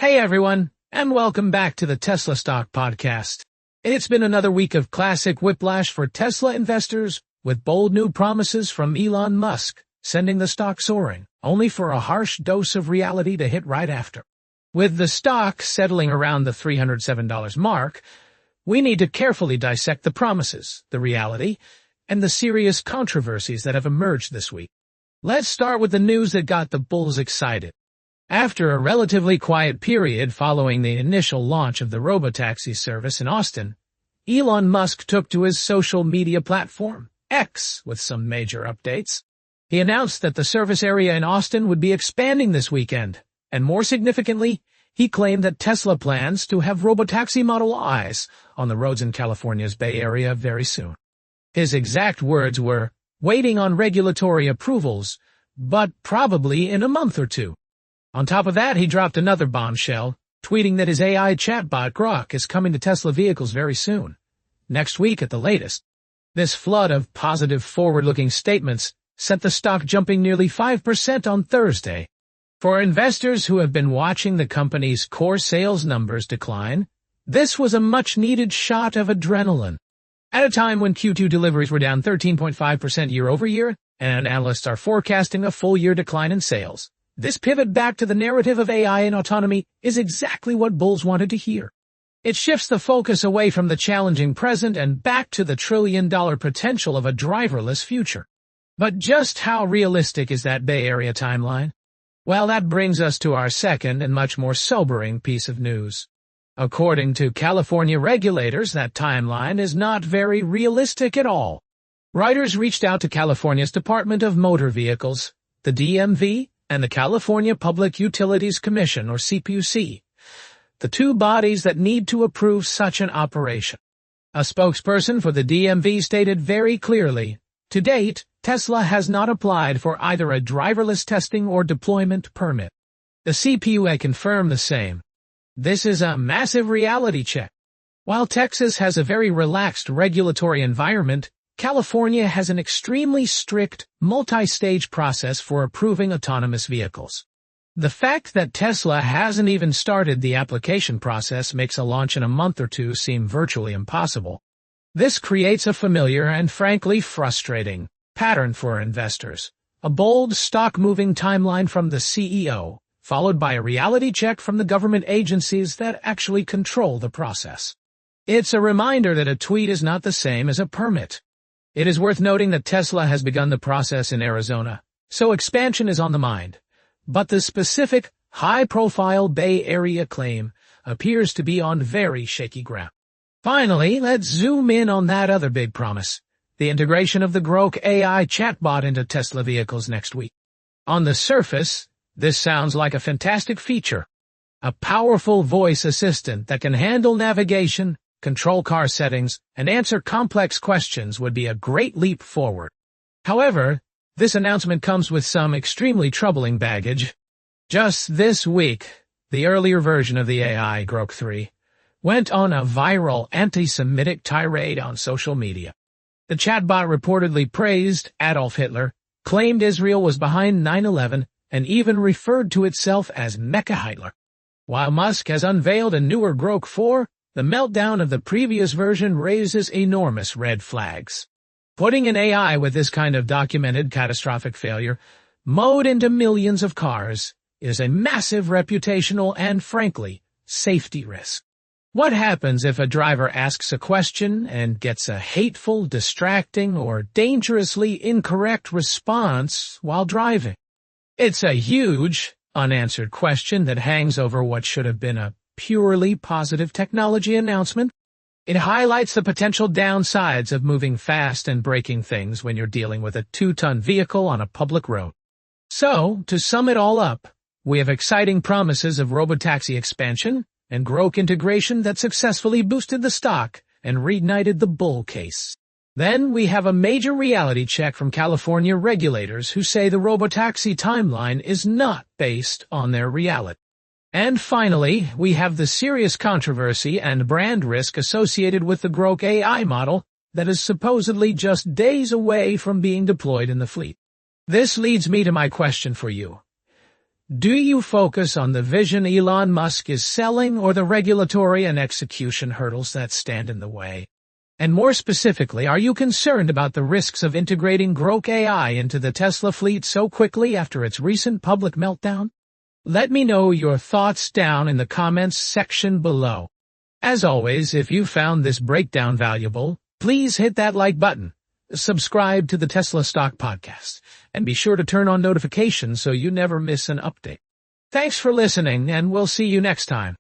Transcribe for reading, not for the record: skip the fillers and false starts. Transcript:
Hey everyone, and welcome back to the Tesla Stock Podcast. It's been another week of classic whiplash for Tesla investors, with bold new promises from Elon Musk, sending the stock soaring, only for a harsh dose of reality to hit right after. With the stock settling around the $307 mark, we need to carefully dissect the promises, the reality, and the serious controversies that have emerged this week. Let's start with the news that got the bulls excited. After a relatively quiet period following the initial launch of the Robotaxi service in Austin, Elon Musk took to his social media platform, X, with some major updates. He announced that the service area in Austin would be expanding this weekend, and more significantly, he claimed that Tesla plans to have Robotaxi Model Is on the roads in California's Bay Area very soon. His exact words were, "waiting on regulatory approvals, but probably in a month or two." On top of that, he dropped another bombshell, tweeting that his AI chatbot Grok is coming to Tesla vehicles very soon, next week at the latest. This flood of positive forward-looking statements sent the stock jumping nearly 5% on Thursday. For investors who have been watching the company's core sales numbers decline, this was a much-needed shot of adrenaline. At a time when Q2 deliveries were down 13.5% year-over-year, and analysts are forecasting a full-year decline in sales, this pivot back to the narrative of AI and autonomy is exactly what bulls wanted to hear. It shifts the focus away from the challenging present and back to the trillion-dollar potential of a driverless future. But just how realistic is that Bay Area timeline? Well, that brings us to our second and much more sobering piece of news. According to California regulators, that timeline is not very realistic at all. Reuters reached out to California's Department of Motor Vehicles, the DMV, and the California Public Utilities Commission, or CPUC, the two bodies that need to approve such an operation. A spokesperson for the DMV stated very clearly, to date, Tesla has not applied for either a driverless testing or deployment permit. The CPUC confirmed the same. This is a massive reality check. While Texas has a very relaxed regulatory environment, California has an extremely strict, multi-stage process for approving autonomous vehicles. The fact that Tesla hasn't even started the application process makes a launch in a month or two seem virtually impossible. This creates a familiar and frankly frustrating pattern for investors. A bold, stock-moving timeline from the CEO, followed by a reality check from the government agencies that actually control the process. It's a reminder that a tweet is not the same as a permit. It is worth noting that Tesla has begun the process in Arizona, so expansion is on the mind. But the specific, high-profile Bay Area claim appears to be on very shaky ground. Finally, let's zoom in on that other big promise, the integration of the Grok AI chatbot into Tesla vehicles next week. On the surface, this sounds like a fantastic feature. A powerful voice assistant that can handle navigation, control car settings, and answer complex questions would be a great leap forward. However, this announcement comes with some extremely troubling baggage. Just this week, the earlier version of the AI, Grok 3, went on a viral anti-Semitic tirade on social media. The chatbot reportedly praised Adolf Hitler, claimed Israel was behind 9/11, and even referred to itself as Mecca Hitler. While Musk has unveiled a newer Grok 4, the meltdown of the previous version raises enormous red flags. Putting an AI with this kind of documented catastrophic failure mode into millions of cars is a massive reputational and, frankly, safety risk. What happens if a driver asks a question and gets a hateful, distracting, or dangerously incorrect response while driving? It's a huge, unanswered question that hangs over what should have been a purely positive technology announcement. It highlights the potential downsides of moving fast and breaking things when you're dealing with a 2-ton vehicle on a public road. So, to sum it all up, we have exciting promises of Robotaxi expansion and Grok integration that successfully boosted the stock and reignited the bull case. Then we have a major reality check from California regulators who say the Robotaxi timeline is not based on their reality. And finally, we have the serious controversy and brand risk associated with the Grok AI model that is supposedly just days away from being deployed in the fleet. This leads me to my question for you. Do you focus on the vision Elon Musk is selling or the regulatory and execution hurdles that stand in the way? And more specifically, are you concerned about the risks of integrating Grok AI into the Tesla fleet so quickly after its recent public meltdown? Let me know your thoughts down in the comments section below. As always, if you found this breakdown valuable, please hit that like button, subscribe to the Tesla Stock Podcast, and be sure to turn on notifications so you never miss an update. Thanks for listening, and we'll see you next time.